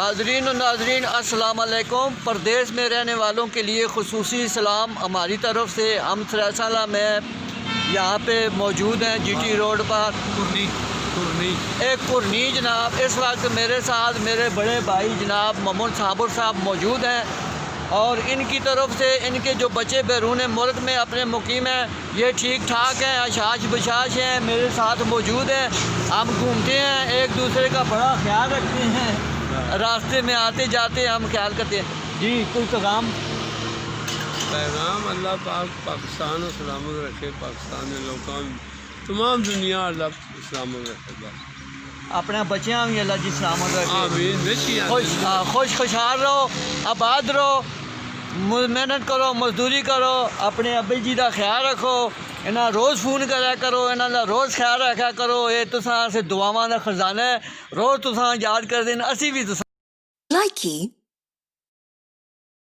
حاضرین و ناظرین السلام علیکم۔ پردیس میں رہنے والوں کے لیے خصوصی سلام ہماری طرف سے۔ ہم سرسالہ میں یہاں پہ موجود ہیں جی ٹی روڈ پر ایک قرنی جناب۔ اس وقت میرے ساتھ میرے بڑے بھائی جناب محمد صابر صاحب موجود ہیں اور ان کی طرف سے ان کے جو بچے بیرون ملک میں اپنے مقیم ہیں یہ ٹھیک ٹھاک ہیں، اشاش بشاش ہیں، میرے ساتھ موجود ہیں۔ ہم گھومتے ہیں، ایک دوسرے کا بڑا خیال رکھتے ہیں، راستے میں آتے جاتے ہم خیال کرتے ہیں۔ جی کوئی پیغام؟ اللہ پاک پاکستان و سلامت رکھے، پاکستان کے لوگوں تمام دنیا اللہ سلامت رکھے، اپنے بچیاں بھی اللہ جی سلامت رکھے، آمین۔ خوشحال رہو، آباد رہو، محنت کرو، مزدوری کرو، اپنے ابی جی کا خیال رکھو، انہاں روز فون کرا کرو، انہاں دا روز خیال رکھا کرو۔ یہ تساں سے دعاواں دا خزانہ ہے، روز تساں یاد کر دین، اسی بھی تساں لائکی